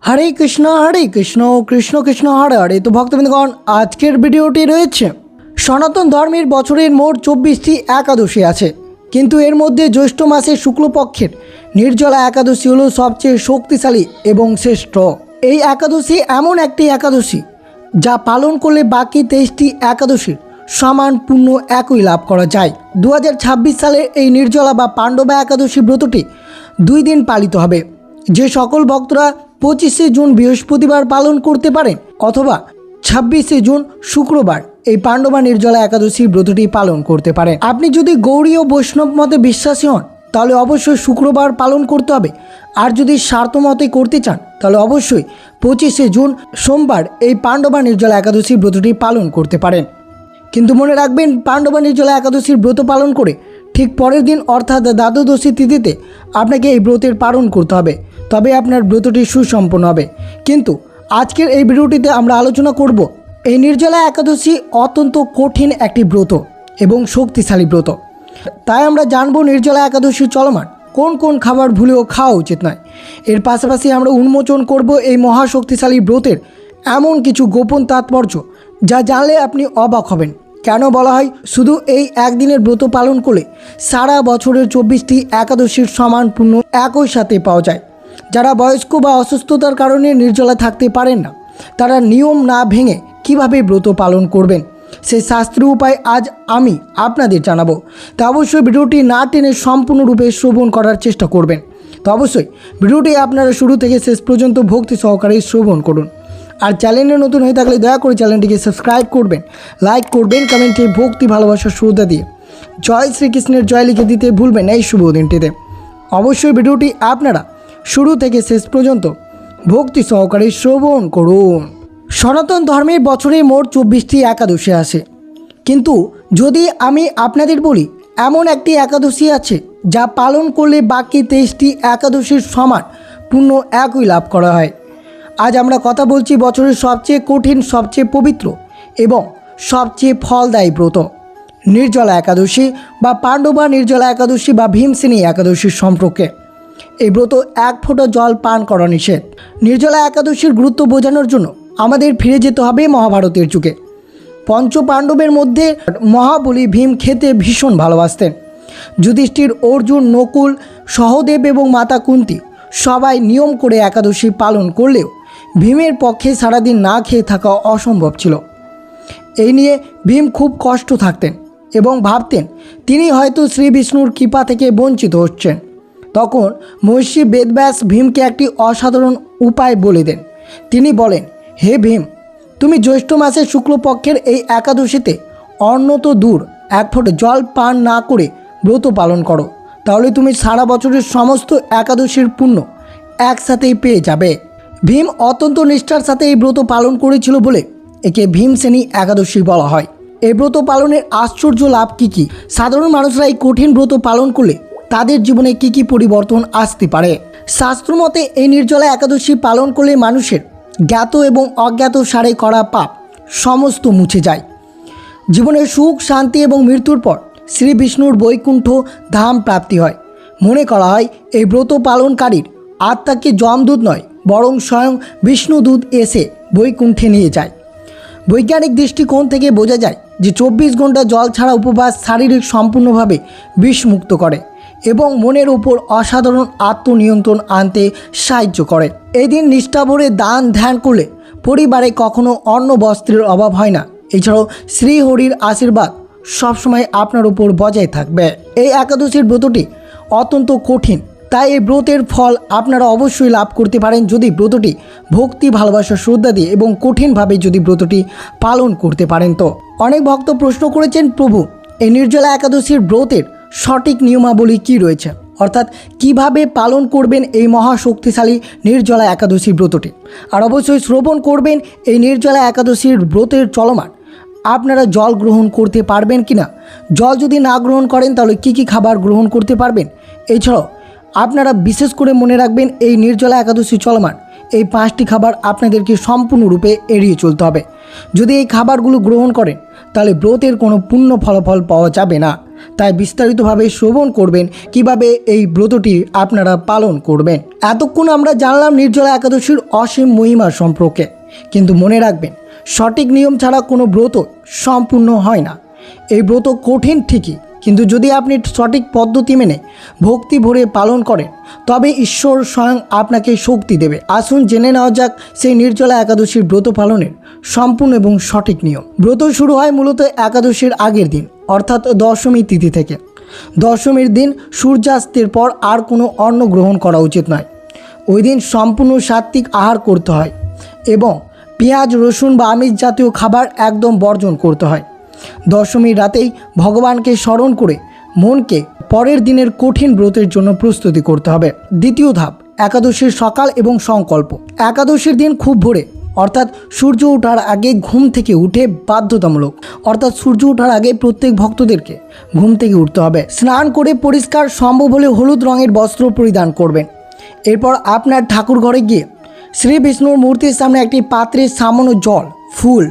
হরে কৃষ্ণ কৃষ্ণ কৃষ্ণ হরে হরে। তো ভক্তবৃন্দগণ, আজকের ভিডিওটি রয়েছে সনাতন ধর্মের বছরের মোট 24টি একাদশী আছে, কিন্তু এর মধ্যে জ্যৈষ্ঠ মাসের শুক্লপক্ষের নির্জলা একাদশী হলো সবচেয়ে শক্তিশালী এবং শ্রেষ্ঠ। এই একাদশী এমন একটি একাদশী যা পালন করলে বাকি 23টি একাদশীর সমান পুণ্য একই লাভ করা যায়। 2026 সালের এই নির্জলা বা পাণ্ডবা একাদশী ব্রতটি 2 দিন পালিত হবে। যে সকল ভক্তরা 25শে জুন বৃহস্পতিবার পালন করতে পারেন অথবা 26শে জুন শুক্রবার এই পাণ্ডবা নির্জলা একাদশীর ব্রতটি পালন করতে পারেন। আপনি যদি গৌড়ী ও বৈষ্ণব মতে বিশ্বাসী হন তাহলে অবশ্যই শুক্রবার পালন করতে হবে, আর যদি স্বার্থ মতে করতে চান তাহলে অবশ্যই 25শে জুন সোমবার এই পাণ্ডবা নির্জলা একাদশীর ব্রতটি পালন করতে পারেন। কিন্তু মনে রাখবেন, পাণ্ডবা নির্জলা একাদশীর ব্রত পালন করে ঠিক পরের দিন অর্থাৎ দ্বাদশী তিথিতে আপনাকে এই ব্রতের পালন করতে হবে, তবে আপনার ব্রতটি সুসম্পন্ন হবে। কিন্তু আজকের এই ভিডিওটিতে আমরা আলোচনা করব এই নির্জলা একাদশী অত্যন্ত কঠিন একটি ব্রত এবং শক্তিশালী ব্রত। তাই আমরা জানবো নির্জলা একাদশী চলমান কোন কোন খাবার ভুলেও খাওয়া উচিত নয়। এর পাশাপাশি আমরা উন্মোচন করব এই মহাশক্তিশালী ব্রতের এমন কিছু গোপন তাৎপর্য যা জানলে আপনি অবাক হবেন। কেন বলা হয় শুধু এই একদিনের ব্রত পালন করলে সারা বছরের 24টি একাদশীর সমান পুণ্য একই সাথে পাওয়া যায়। যারা বয়স্ক বা অসুস্থতার কারণে নির্জলা থাকতে পারেন না, তারা নিয়ম না ভেঙে কিভাবে ব্রত পালন করবেন সেই শাস্ত্রীয় উপায় আজ আমি আপনাদের জানাবো। তা অবশ্যই ভিডিওটি না টেনে সম্পূর্ণরূপে শ্রবণ করার চেষ্টা করবেন। তো অবশ্যই ভিডিওটি আপনারা শুরু থেকে শেষ পর্যন্ত ভক্তি সহকারে শ্রবণ করুন। আর চ্যানেলে নতুন হয়ে থাকলে দয়া করে চ্যানেলটিকে সাবস্ক্রাইব করবেন, লাইক করবেন, কমেন্টে ভক্তি ভালোবাসার শ্রদ্ধা দিয়ে জয় শ্রীকৃষ্ণের জয় লিখে দিতে ভুলবেন এই শুভ দিনটিতে। অবশ্যই ভিডিওটি আপনারা শুরু থেকে শেষ পর্যন্ত ভক্তি সহকারে শ্রবণ করুন। সনাতন ধর্মের বছরে মোট 24টি একাদশী আছে, কিন্তু যদি আমি আপনাদের বলি এমন একটি একাদশী আছে যা পালন করলে বাকি 23টি একাদশীর সমান পুণ্য একই লাভ করা হয়। আজ আমরা কথা বলছি বছরের সবচেয়ে কঠিন, সবচেয়ে পবিত্র এবং সবচেয়ে ফলদায়ী ব্রত নির্জলা একাদশী বা পাণ্ডবা নির্জলা একাদশী বা ভীমসেনী একাদশীর সম্পর্কে। এই ব্রত এক ফোঁটা জল পান করা নিষেধ। নির্জলা একাদশীর গুরুত্ব বোঝানোর জন্য আমাদের ফিরে যেতে হবে মহাভারতের যুগে। পঞ্চপাণ্ডবের মধ্যে মহাবলী ভীম খেতে ভীষণ ভালোবাসতেন। যুধিষ্ঠির, অর্জুন, নকুল, সহদেব এবং মাতা কুন্তী সবাই নিয়ম করে একাদশী পালন করলেও ভীমের পক্ষে সারাদিন না খেয়ে থাকা অসম্ভব ছিল। এই নিয়ে ভীম খুব কষ্ট থাকতেন এবং ভাবতেন তিনি হয়তো শ্রী বিষ্ণুর কৃপা থেকে বঞ্চিত হচ্ছেন। তখন মহর্ষি বেদব্যাস ভীমকে একটি অসাধারণ উপায় বলে দেন। তিনি বলেন, হে ভীম, তুমি জ্যৈষ্ঠ মাসের শুক্লপক্ষের এই একাদশীতে অন্ন তো দূর, এক ফোঁটা জল পান না করে ব্রত পালন করো, তাহলে তুমি সারা বছরের সমস্ত একাদশীর পুণ্য একসাথেই পেয়ে যাবে। ভীম অত্যন্ত নিষ্ঠার সাথে এই ব্রত পালন করেছিল বলে একে ভীমসেনী একাদশী বলা হয়। এই ব্রত পালনের আশ্চর্য লাভ কী কী? সাধারণ মানুষরা এই কঠিন ব্রত পালন করলে তাদের জীবনে কী কী পরিবর্তন আসতে পারে? শাস্ত্রমতে এই নির্জলা একাদশী পালন করলে মানুষের জ্ঞাত এবং অজ্ঞাত সারে করা পাপ সমস্ত মুছে যায়। জীবনের সুখ, শান্তি এবং মৃত্যুর পর শ্রী বিষ্ণুর বৈকুণ্ঠ ধাম প্রাপ্তি হয়। মনে করা হয় এই ব্রত পালনকারীর আত্মাকে যমদূত নয় বরং স্বয়ং বিষ্ণুদূত এসে বৈকুণ্ঠে নিয়ে যায়। বৈজ্ঞানিক দৃষ্টিকোণ থেকে বোঝা যায় যে 24 ঘন্টা জল ছাড়া উপবাস শারীরিক সম্পূর্ণভাবে বিষমুক্ত করে এবং মনের উপর অসাধারণ আত্মনিয়ন্ত্রণ আনতে সাহায্য করে। এই দিন নিষ্ঠা ভরে দান ধ্যান করলে পরিবারে কখনো অন্ন বস্ত্রের অভাব হয় না। এছাড়াও শ্রীহরির আশীর্বাদ সবসময় আপনার উপর বজায় থাকবে। এই একাদশীর ব্রতটি অত্যন্ত কঠিন, তাই এই ব্রতের ফল আপনারা অবশ্যই লাভ করতে পারেন যদি ব্রতটি ভক্তি, ভালোবাসা, শ্রদ্ধা দিয়ে এবং কঠিনভাবে যদি ব্রতটি পালন করতে পারেন। তো অনেক ভক্ত প্রশ্ন করেছেন, প্রভু এই নির্জলা একাদশীর ব্রতের সঠিক নিয়মাবলী কী রয়েছে, অর্থাৎ কিভাবে পালন করবেন এই মহাশক্তিশালী নির্জলা একাদশী ব্রতটি। আর অবশ্যই শ্রবণ করবেন এই নির্জলা একাদশীর ব্রতের চলমান আপনারা জল গ্রহণ করতে পারবেন কিনা, জল যদি না গ্রহণ করেন তাহলে কী কী খাবার গ্রহণ করতে পারবেন। এছাড়াও আপনারা বিশেষ করে মনে রাখবেন এই নির্জলা একাদশী চলমান এই 5টি খাবার আপনাদেরকে সম্পূর্ণরূপে এড়িয়ে চলতে হবে। যদি এই খাবারগুলো গ্রহণ করেন তাহলে ব্রতের কোনো পূর্ণ ফলাফল পাওয়া যাবে না। তাই বিস্তারিতভাবে শ্রবণ করবেন কিভাবে এই ব্রতটি আপনারা পালন করবেন। এতক্ষণ আমরা জানলাম নির্জলা একাদশীর অসীম মহিমা সম্পর্কে, কিন্তু মনে রাখবেন সঠিক নিয়ম ছাড়া কোনো ব্রত সম্পূর্ণ হয় না। এই ব্রত কঠিন ঠিকই, কিন্তু যদি আপনি সঠিক পদ্ধতি মেনে ভক্তি ভরে পালন করেন তবে ঈশ্বর স্বয়ং আপনাকে শক্তি দেবে। আসুন জেনে নেওয়া যাক সেই নির্জলা একাদশীর ব্রত পালনের সম্পূর্ণ এবং সঠিক নিয়ম। ব্রত শুরু হয় মূলত একাদশীর আগের দিন অর্থাৎ দশমী তিথি থেকে। দশমীর দিন সূর্যাস্তের পর আর কোনো অন্ন গ্রহণ করা উচিত নয়। ওই দিন সম্পূর্ণ সাত্ত্বিক আহার করতে হয় এবং পেঁয়াজ রসুন বা আমিষ জাতীয় খাবার একদম বর্জন করতে হয়। দশমীর রাতেই ভগবানকে স্মরণ করে মনকে পরের দিনের কঠিন ব্রতের জন্য প্রস্তুতি করতে হবে। দ্বিতীয় ধাপ, একাদশীর সকাল এবং সংকল্প। একাদশীর দিন খুব ভোরে অর্থাৎ সূর্য ওঠার আগে ঘুম থেকে উঠে বাধ্যতামূলক অর্থাৎ সূর্য ওঠার আগে প্রত্যেক ভক্তদেরকে ঘুম থেকে উঠতে হবে। স্নান করে পরিষ্কার সম্ভব হলে হলুদ রঙের বস্ত্র পরিধান করবেন। এরপর আপনার ঠাকুর ঘরে গিয়ে শ্রী বিষ্ণুর মূর্তির সামনে একটি পাত্রে সামান্য জল, ফুল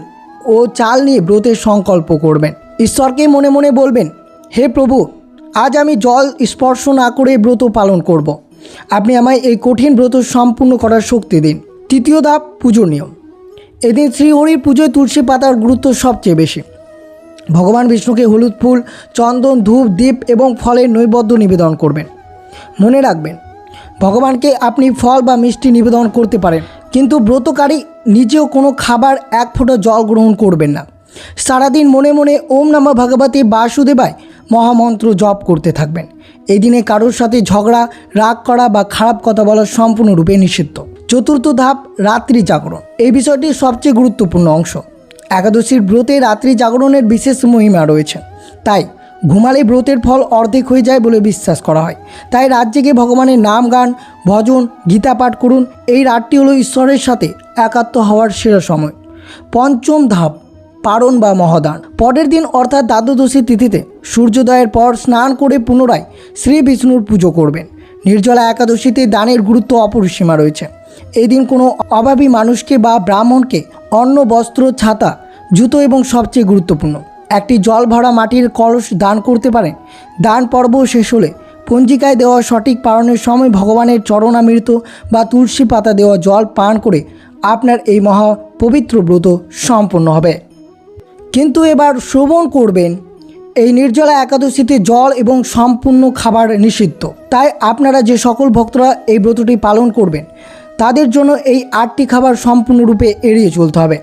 ও চাল নিয়ে ব্রতের সংকল্প করবেন। ঈশ্বরকে মনে মনে বলবেন, হে প্রভু, আজ আমি জল স্পর্শ না করে ব্রত পালন করব। আপনি আমায় এই কঠিন ব্রত সম্পূর্ণ করার শক্তি দিন। তৃতীয় ধাপ, পুজোর নিয়ম। এদিন শ্রীহরির পুজোয় তুলসী পাতার গুরুত্ব সবচেয়ে বেশি। ভগবান বিষ্ণুকে হলুদ ফুল, চন্দন, ধূপ, দীপ এবং ফলের নৈবেদ্য নিবেদন করবেন। মনে রাখবেন, ভগবানকে আপনি ফল বা মিষ্টি নিবেদন করতে পারেন, কিন্তু ব্রতকারী নিজেও কোনো খাবার এক ফোঁটা জল গ্রহণ করবেন না। সারাদিন মনে মনে ওম নমঃ ভগবতে বাসুদেবায় মহামন্ত্র জপ করতে থাকবেন। এই দিনে কারোর সাথে ঝগড়া, রাগ করা বা খারাপ কথা বলা সম্পূর্ণরূপে নিষিদ্ধ। চতুর্থ ধাপ, রাত্রি জাগরণ। এই বিষয়টি সবচেয়ে গুরুত্বপূর্ণ অংশ। একাদশীর ব্রতে রাত্রি জাগরণের বিশেষ মহিমা রয়েছে, তাই ঘুমালে ব্রতের ফল অর্ধেক হয়ে যায় বলে বিশ্বাস করা হয়। তাই রাত জেগে ভগবানের নাম গান, ভজন, গীতা পাঠ করুন। এই রাতটি হলো ঈশ্বরের সাথে একাত্ম হওয়ার সেরা সময়। পঞ্চম ধাপ, পারণ বা মহাদান। পরের দিন অর্থাৎ দ্বাদশী তিথিতে সূর্যোদয়ের পর স্নান করে পুনরায় শ্রী বিষ্ণুর পুজো করবেন। নির্জলা একাদশীতে দানের গুরুত্ব অপরিসীমা রয়েছে। এই দিন কোনো অভাবী মানুষকে বা ব্রাহ্মণকে অন্ন, বস্ত্র, ছাতা, জুতো এবং সবচেয়ে গুরুত্বপূর্ণ একটি জল ভরা মাটির কলস দান করতে পারেন। দান পর্ব শেষ হলে পঞ্জিকায় দেওয়া সঠিক পালনের সময় ভগবানের চরণামৃত বা তুলসী পাতা দেওয়া জল পান করে আপনার এই মহা পবিত্র ব্রত সম্পন্ন হবে। কিন্তু এবার শ্রবণ করবেন, এই নির্জলা একাদশীতে জল এবং সম্পূর্ণ খাবার নিষিদ্ধ। তাই আপনারা যে সকল ভক্তরা এই ব্রতটি পালন করবেন তাদের জন্য এই 8টি খাবার সম্পূর্ণরূপে এড়িয়ে চলতে হবে।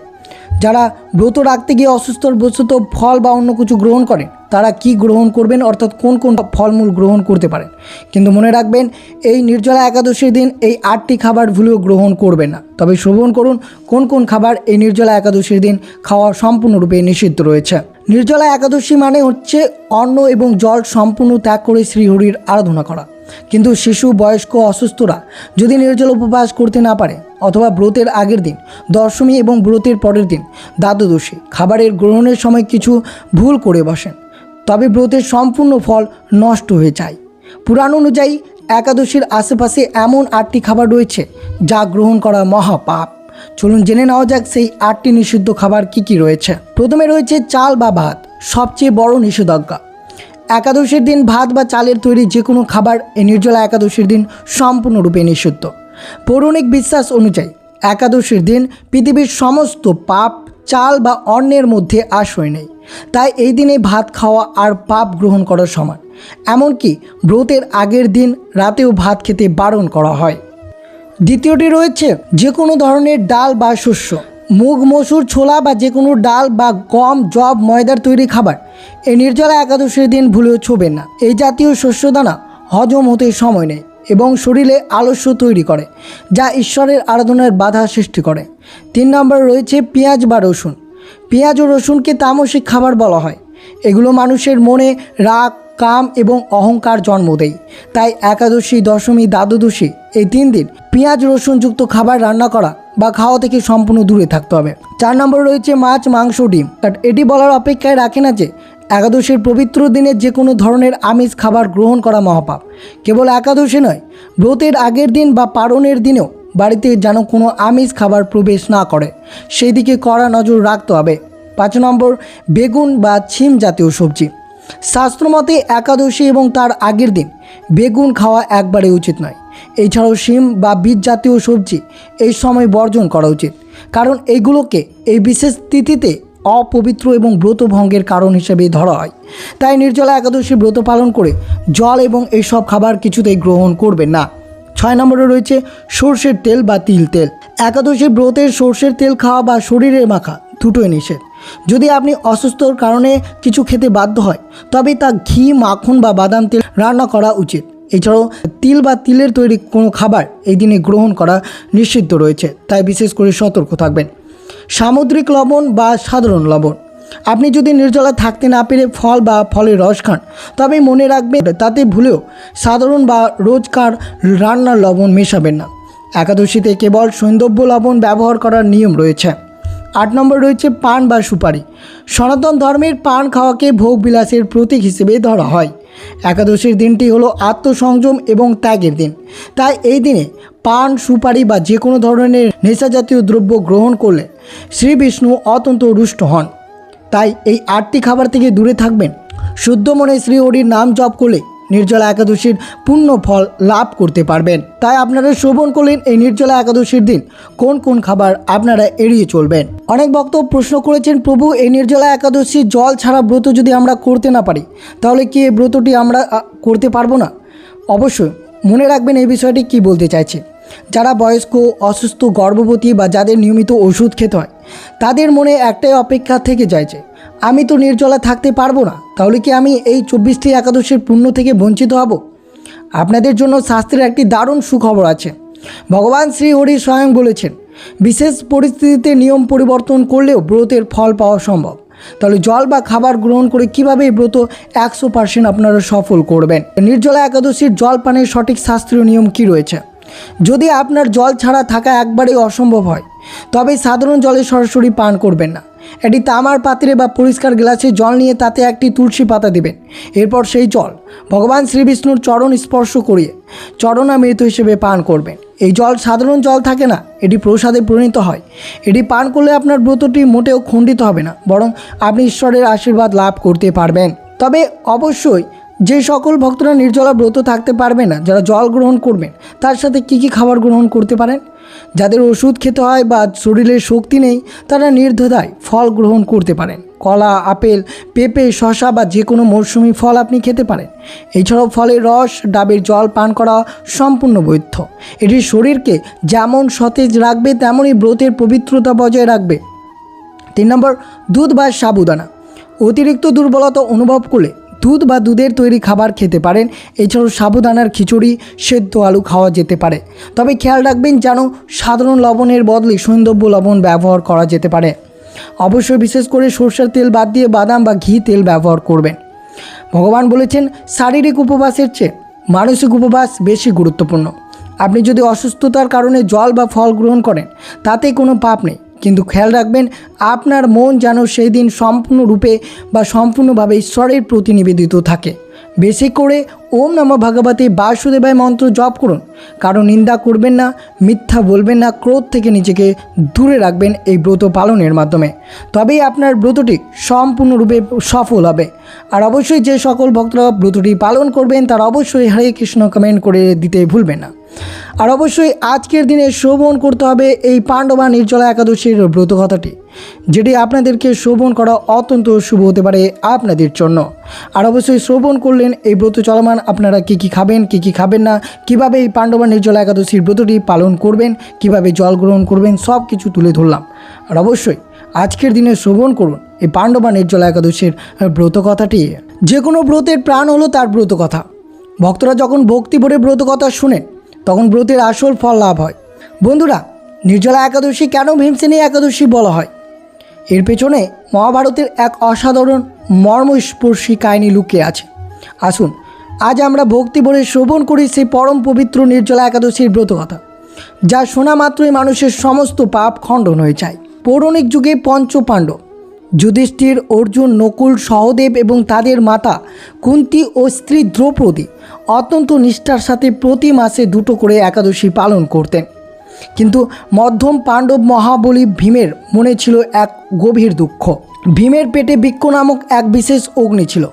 যারা ব্রত রাখতে গিয়ে অসুস্থবশত ফল বা অন্য কিছু গ্রহণ করেন তারা কি গ্রহণ করবেন, অর্থাৎ কোন কোন ফলমূল গ্রহণ করতে পারেন। কিন্তু মনে রাখবেন, এই নির্জলা একাদশীর দিন এই 8টি খাবার ভুলেও গ্রহণ করবেন না। তবে শ্রবণ করুন কোন কোন খাবার এই নির্জলা একাদশীর দিন খাওয়া সম্পূর্ণরূপে নিষিদ্ধ রয়েছে। নির্জলা একাদশী মানে হচ্ছে অন্ন এবং জল সম্পূর্ণ ত্যাগ করে শ্রীহরির আরাধনা করা। কিন্তু শিশু, বয়স্ক, অসুস্থরা যদি নির্জল উপবাস করতে না পারে অথবা ব্রতের আগের দিন দশমী এবং ব্রতের পরের দিন দ্বাদশী খাবারের গ্রহণের সময় কিছু ভুল করে বসেন, তবে ব্রতের সম্পূর্ণ ফল নষ্ট হয়ে যায়। পুরাণ অনুযায়ী একাদশীর আশেপাশে এমন 8টি খাবার রয়েছে যা গ্রহণ করা মহাপাপ। চলুন জেনে নেওয়া যাক সেই 8টি নিষিদ্ধ খাবার কি কি রয়েছে। প্রথমে রয়েছে চাল বা ভাত, সবচেয়ে বড় নিষেধাজ্ঞা। একাদশীর দিন ভাত বা চালের তৈরি যে কোনো খাবার এই নির্জলা একাদশীর দিন সম্পূর্ণরূপে নিষিদ্ধ। পৌরাণিক বিশ্বাস অনুযায়ী একাদশীর দিন পৃথিবীর সমস্ত পাপ চাল বা অন্নের মধ্যে আশ্রয় নেই, তাই এই দিনে ভাত খাওয়া আর পাপ গ্রহণ করার সমান। এমনকি ব্রতের আগের দিন রাতেও ভাত খেতে বারণ করা হয়। দ্বিতীয়টি রয়েছে যে কোনো ধরনের ডাল বা শস্য, মুগ, মসুর, ছোলা বা যে কোনো ডাল বা গম, জব, ময়দার তৈরি খাবার এই নির্জলা একাদশীর দিন ভুলেও ছোবেন না। এই জাতীয় শস্যদানা হজম হতে সময় নেয় এবং শরীরে আলস্য তৈরি করে, যা ঈশ্বরের আরাধনার বাধা সৃষ্টি করে। 3 নম্বর রয়েছে পেঁয়াজ বা রসুন। পেঁয়াজ ও রসুনকে তামসিক খাবার বলা হয়। এগুলো মানুষের মনে রাগ, কাম এবং অহংকার জন্ম দেয়। তাই একাদশী, দশমী, দ্বাদশী এই 3 দিন পেঁয়াজ রসুনযুক্ত খাবার রান্না করা বা খাওয়া থেকে সম্পূর্ণ দূরে থাকতে হবে। 4 নম্বর রয়েছে মাছ, মাংস, ডিম। এটি বলার অপেক্ষায় রাখে না যে একাদশীর পবিত্র দিনে যে কোনো ধরনের আমিষ খাবার গ্রহণ করা মহাপাপ। কেবল একাদশী নয়, ব্রতের আগের দিন বা পারণের দিনেও বাড়িতে যেন কোনো আমিষ খাবার প্রবেশ না করে সেই দিকে কড়া নজর রাখতে হবে। 5 নম্বর, বেগুন বা ছিম জাতীয় সবজি। শাস্ত্রমতে একাদশী এবং তার আগের দিন বেগুন খাওয়া একবারে উচিত নয়। এছাড়াও শিম বা বীজ জাতীয় সবজি এই সময় বর্জন করা উচিত, কারণ এইগুলোকে এই বিশেষ তিথিতে অপবিত্র এবং ব্রত ভঙ্গের কারণ হিসেবে ধরা হয়। তাই নির্জলা একাদশী ব্রত পালন করে জল এবং এইসব খাবার কিছুতেই গ্রহণ করবেন না। 6 নম্বরে রয়েছে সর্ষের তেল বা তিল তেল। একাদশী ব্রতের সর্ষের তেল খাওয়া বা শরীরে মাখা দুটোই নিষেধ। যদি আপনি অসুস্থর কারণে কিছু খেতে বাধ্য হয় তবে তা ঘি, মাখন বা বাদাম তেল রান্না করা উচিত। এছাড়াও তিল বা তিলের তৈরি কোনো খাবার এই দিনে গ্রহণ করা নিষিদ্ধ রয়েছে, তাই বিশেষ করে সতর্ক থাকবেন। সামুদ্রিক লবণ বা সাধারণ লবণ। আপনি যদি নির্জলা থাকতে না পেরে ফল বা ফলের রস খান তবে মনে রাখবেন তাতে ভুলেও সাধারণ বা রোজকার রান্নার লবণ মেশাবেন না। একাদশীতে কেবল সৈন্দব্য লবণ ব্যবহার করার নিয়ম রয়েছে। 8 নম্বর রয়েছে পান বা সুপারি। সনাতন ধর্মের পান খাওয়াকে ভোগ বিলাসের প্রতীক হিসেবে ধরা হয়। একাদশীর দিনটি হলো আত্মসংযম এবং ত্যাগের দিন, তাই এই দিনে পান, সুপারি বা যে কোনো ধরনের নেশাজাতীয় দ্রব্য গ্রহণ করলে শ্রী বিষ্ণু অত্যন্ত রুষ্ট হন। তাই এই 8টি খাবার থেকে দূরে থাকবেন। শুদ্ধ মনে শ্রী হরির নাম জপ করলে নির্জলা একাদশীর পূর্ণ ফল লাভ করতে পারবেন। তাই আপনারা শ্রবণ করলেন এই নির্জলা একাদশীর দিন কোন কোন খাবার আপনারা এড়িয়ে চলবেন। অনেক ভক্ত প্রশ্ন করেছেন, প্রভু এই নির্জলা একাদশী জল ছাড়া ব্রত যদি আমরা করতে না পারি তাহলে কি এই ব্রতটি আমরা করতে পারবো না? অবশ্যই মনে রাখবেন এই বিষয়টি কি বলতে চাইছে। যারা বয়স্ক, অসুস্থ, গর্ভবতী বা যাদের নিয়মিত ওষুধ খেতে হয় তাদের মনে একটাই অপেক্ষা থেকে যায় যে আমি তো নির্জলা থাকতে পারবো না, তাহলে কি আমি এই 24টি একাদশীর পুণ্য থেকে বঞ্চিত হব? আপনাদের জন্য শাস্ত্রের একটি দারুণ সুখবর আছে। ভগবান শ্রী হরি স্বয়ং বলেছেন, বিশেষ পরিস্থিতিতে নিয়ম পরিবর্তন করলেও ব্রতের ফল পাওয়া সম্ভব। তাহলে জল বা খাবার গ্রহণ করে কীভাবে এই ব্রত 100% আপনারা সফল করবেন? নির্জলা একাদশীর জল পানের সঠিক শাস্ত্রীয় নিয়ম কি রয়েছে? যদি আপনার জল ছাড়া থাকা একবারেই অসম্ভব হয় তবে সাধারণ জলে সরাসরি পান করবেন না। এটি তামার পাত্রে বা পরিষ্কার গ্লাসে জল নিয়ে তাতে একটি তুলসী পাতা দেবেন। এরপর সেই জল ভগবান শ্রী বিষ্ণুর চরণ স্পর্শ করিয়ে চরণামৃত হিসেবে পান করবেন। এই জল সাধারণ জল থাকে না, এটি প্রসাদে পরিণত হয়। এটি পান করলে আপনার ব্রতটি মোটেও খণ্ডিত হবে না, বরং আপনি ঈশ্বরের আশীর্বাদ লাভ করতে পারবেন। তবে অবশ্যই যে সকল ভক্তরা নির্জলা ব্রত থাকতে পারবে না, যারা জল গ্রহণ করবেন তার সাথে কি কি খাবার গ্রহণ করতে পারেন? যাদের ওষুধ খেতে হয় বা শরীরের শক্তি নেই তারা নির্দ্বিধায় ফল গ্রহণ করতে পারেন। কলা, আপেল, পেঁপে, শসা বা যে কোনো মৌসুমি ফল আপনি খেতে পারেন। এছাড়াও ফলের রস, ডাবের জল পান করা সম্পূর্ণ বৈধ। এটি শরীরকে যেমন সতেজ রাখবে তেমনই ব্রতের পবিত্রতা বজায় রাখবে। 3 নম্বর, দুধ বা সাবুদানা। অতিরিক্ত দুর্বলতা অনুভব করলে দুধ বা দুধের তৈরি খাবার খেতে পারেন। এছাড়াও সাবুদানার খিচুড়ি, সেদ্ধ আলু খাওয়া যেতে পারে। তবে খেয়াল রাখবেন যেন সাধারণ লবণের বদলে সৈন্দব্য লবণ ব্যবহার করা যেতে পারে। অবশ্যই বিশেষ করে সরষের তেল বাদ দিয়ে বাদাম বা ঘি তেল ব্যবহার করবেন। ভগবান বলেছেন, শারীরিক উপবাসের চেয়ে মানসিক উপবাস বেশি গুরুত্বপূর্ণ। আপনি যদি অসুস্থতার কারণে জল বা ফল গ্রহণ করেন তাতে কোনো পাপ নেই, কিন্তু খেয়াল রাখবেন আপনার মন যেন সেই দিন সম্পূর্ণরূপে বা সম্পূর্ণভাবে ঈশ্বরের প্রতি নিবেদিত থাকে। বেশি করে ওম নমঃ ভগবতে বাসুদেবায় মন্ত্র জপ করুন। কারো নিন্দা করবেন না, মিথ্যা বলবেন না, ক্রোধ থেকে নিজেকে দূরে রাখবেন এই ব্রত পালনের মাধ্যমে। তবেই আপনার ব্রতটি সম্পূর্ণরূপে সফল হবে। আর অবশ্যই যে সকল ভক্তরা ব্রতটি পালন করবেন তারা অবশ্যই হরে কৃষ্ণ কমেন্ট করে দিতে ভুলবেন না। আর অবশ্যই আজকের দিনে শ্রবণ করতে হবে এই পাণ্ডবা নির্জলা একাদশীর ব্রত কথাটি, যেটি আপনাদেরকে শ্রবণ করা অত্যন্ত শুভ হতে পারে আপনাদের জন্য। আর অবশ্যই শ্রবণ করলেন এই ব্রত চলমান আপনারা কী কী খাবেন, কী কী খাবেন না, কীভাবে এই পাণ্ডবা নির্জলা একাদশীর ব্রতটি পালন করবেন, কীভাবে জল গ্রহণ করবেন, সব কিছু তুলে ধরলাম। আর অবশ্যই আজকের দিনে শ্রবণ করুন এই পাণ্ডবা নির্জলা একাদশীর ব্রত কথাটি। যে কোনো ব্রতের প্রাণ হলো তার ব্রত কথা। ভক্তরা যখন ভক্তি ভরে ব্রত কথা শুনেন তখন ব্রতের আসল ফল লাভ হয়। বন্ধুরা, নির্জলা একাদশী কেন ভীমসেনী একাদশী বলা হয়? এর পেছনে মহাভারতের এক অসাধারণ মর্মস্পর্শী কাহিনী লুকিয়ে আছে। আসুন আজ আমরা ভক্তি ভরে শ্রবণ করি সেই পরম পবিত্র নির্জলা একাদশীর ব্রত কথা, যা শোনা মাত্রই মানুষের সমস্ত পাপ খণ্ডন হয়ে যায়। পৌরাণিক যুগে পঞ্চ পাণ্ডব যুধিষ্ঠির, অর্জুন, নকুল, সহদেব এবং তাদের মাতা কুন্তী ও স্ত্রী দ্রৌপদী অত্যন্ত নিষ্ঠার সাথে প্রতি মাসে 2টো করে একাদশী পালন করতেন। কিন্তু মধ্যম পাণ্ডব মহাবলী ভীমের মনে ছিল এক গভীর দুঃখ। ভীমের পেটে বৃক্ষ নামক এক বিশেষ অগ্নি ছিল,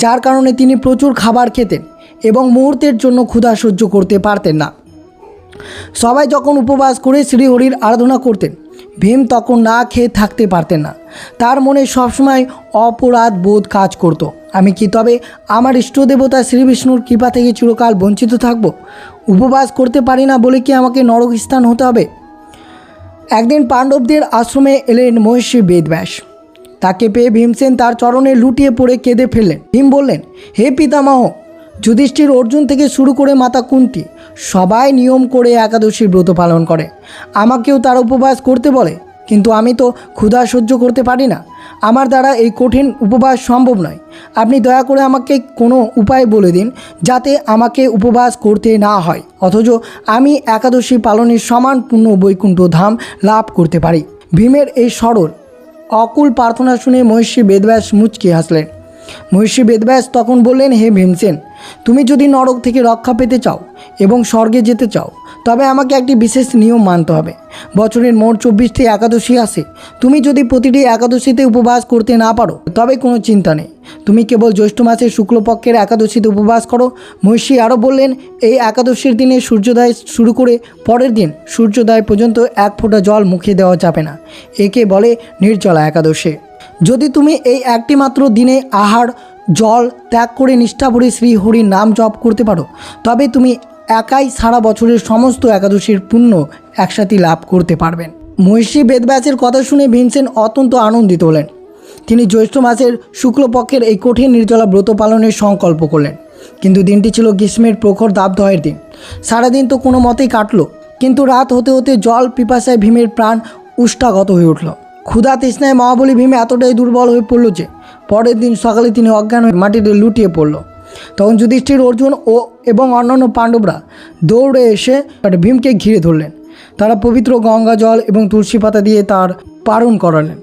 যার কারণে তিনি প্রচুর খাবার খেতেন এবং মুহূর্তের জন্য ক্ষুধা সহ্য করতে পারতেন না। সবাই যখন উপবাস করে শ্রীহরির আরাধনা করতেন, ভীম তখন না খেয়ে থাকতে পারতেন না। তার মনে সবসময় অপরাধ বোধ কাজ করত। আমি কি তবে আমার ইষ্টদেবতা শ্রী বিষ্ণুর কৃপা থেকে চিরকাল বঞ্চিত থাকব? উপবাস করতে পারি না বলে কি আমাকে নরক স্থান হতে হবে? একদিন পাণ্ডবদের আশ্রমে এলেন মহর্ষি বেদব্যাস। তাকে পেয়ে ভীমসেন তার চরণে লুটিয়ে পড়ে কেঁদে ফেললেন। ভীম বললেন, হে পিতামহ, যুধিষ্ঠির, অর্জুন থেকে শুরু করে মাতা কুন্তী সবাই নিয়ম করে একাদশীর ব্রত পালন করে। আমাকেও তার উপবাস করতে বলে, কিন্তু আমি তো ক্ষুধা সহ্য করতে পারি না। আমার দ্বারা এই কঠিন উপবাস সম্ভব নয়। আপনি দয়া করে আমাকে কোনো উপায় বলে দিন যাতে আমাকে উপবাস করতে না হয়, অথচ আমি একাদশী পালনের সমান পূর্ণ বৈকুণ্ঠ ধাম লাভ করতে পারি। ভীমের এই সরল অকুল প্রার্থনা শুনে মহর্ষি বেদব্যাস মুচকি হাসলেন। মহর্ষি বেদব্যাস তখন বললেন, হে ভীমসেন, তুমি যদি নরক থেকে রক্ষা পেতে চাও এবং স্বর্গে যেতে চাও, তবে আমাকে একটি বিশেষ নিয়ম মানতে হবে। বছরের মোট 24টি একাদশী আসে। তুমি যদি প্রতিটি একাদশীতে উপবাস করতে না পারো, তবে কোনো চিন্তা নেই, তুমি কেবল জ্যৈষ্ঠ মাসের শুক্লপক্ষের একাদশীতে উপবাস করো। মহর্ষি আরও বললেন, এই একাদশীর দিনে সূর্যোদয় শুরু করে পরের দিন সূর্যোদয় পর্যন্ত এক ফোঁটা জল মুখে দেওয়া যাবে না। একে বলে নির্জলা একাদশী। যদি তুমি এই একটি মাত্র দিনে আহার জল ত্যাগ করে নিষ্ঠা ভরে শ্রীহরির নাম জপ করতে পারো, তবে তুমি একাই সারা বছরের সমস্ত একাদশীর পুণ্য একসাথে লাভ করতে পারবেন। মহর্ষি বেদব্যাসের কথা শুনে ভীমসেন অত্যন্ত আনন্দিত হলেন। তিনি জ্যৈষ্ঠ মাসের শুক্লপক্ষের এই কঠিন নির্জলা ব্রত পালনের সংকল্প করলেন। কিন্তু দিনটি ছিল গ্রীষ্মের প্রখর দাবদাহের দিন। সারাদিন তো কোনো মতেই কাটল, কিন্তু রাত হতে হতে জল পিপাসায় ভীমের প্রাণ উষ্টাগত হয়ে উঠল। ক্ষুধা তৃষ্ণায় মহাবলী ভীম এতটাই দুর্বল হয়ে পড়ল যে পরের দিন সকালে তিনি অজ্ঞান হয়ে মাটিতে লুটিয়ে পড়ল। তখন যুধিষ্ঠির, অর্জুন এবং অন্যান্য পাণ্ডবরা দৌড়ে এসে ভীমকে ঘিরে ধরলেন। তারা পবিত্র গঙ্গা জল এবং তুলসী পাতা দিয়ে তার পারণ করালেন।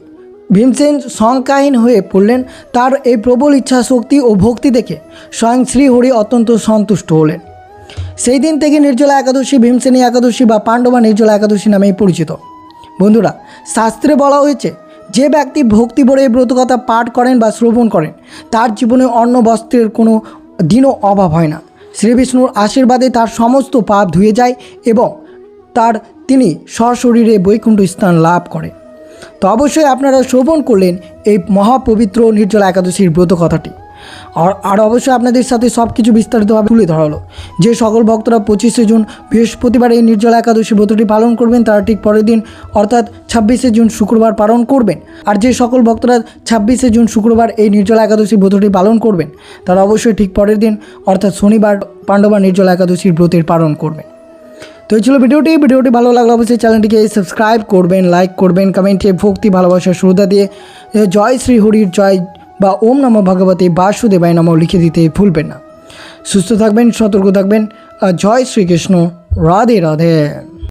ভীমসেন শঙ্কাহীন হয়ে পড়লেন। তার এই প্রবল ইচ্ছা শক্তি ও ভক্তি দেখে স্বয়ং শ্রীহরি অত্যন্ত সন্তুষ্ট হলেন। সেই দিন থেকে নির্জলা একাদশী ভীমসেনী একাদশী বা পাণ্ডবা নির্জলা একাদশী নামেই পরিচিত। বন্ধুরা, শাস্ত্রে বলা হয়েছে, যে ব্যক্তি ভক্তি ভরে এই ব্রতকথা পাঠ করেন বা শ্রবণ করেন, তার জীবনে অন্ন বস্ত্রের কোনো দিনও অভাব হয় না। শ্রীবিষ্ণুর আশীর্বাদে তার সমস্ত পাপ ধুয়ে যায় এবং তিনি সশরীরে বৈকুণ্ঠ স্থান লাভ করে। তো অবশ্যই আপনারা শ্রবণ করলেন এই মহাপবিত্র নির্জলা একাদশীর ব্রত কথাটি। আর অবশ্যই আপনাদের সাথে সব কিছু বিস্তারিতভাবে তুলে ধরা হলো। যে সকল ভক্তরা 25শে জুন বৃহস্পতিবার এই নির্জলা একাদশী ব্রতটি পালন করবেন, তারা ঠিক পরের দিন অর্থাৎ 26শে জুন শুক্রবার পালন করবেন। আর যে সকল ভক্তরা 26শে জুন শুক্রবার এই নির্জলা একাদশী ব্রতটি পালন করবেন, তারা অবশ্যই ঠিক পরের দিন অর্থাৎ শনিবার পাণ্ডবা নির্জলা একাদশীর ব্রতের পালন করবেন। তো এই ছিল ভিডিওটি ভালো লাগলে অবশ্যই চ্যানেলটিকে সাবস্ক্রাইব করবেন, লাইক করবেন, কমেন্টে ভক্তি ভালোবাসা শ্রদ্ধা দিয়ে জয় শ্রী হরির জয় বা ওম নমঃ ভগবতে বাসুদেবায় নমঃ লিখে দিতে ভুলবেন না। সুস্থ থাকবেন, সতর্ক থাকবেন। জয় শ্রীকৃষ্ণ। রাধে রাধে।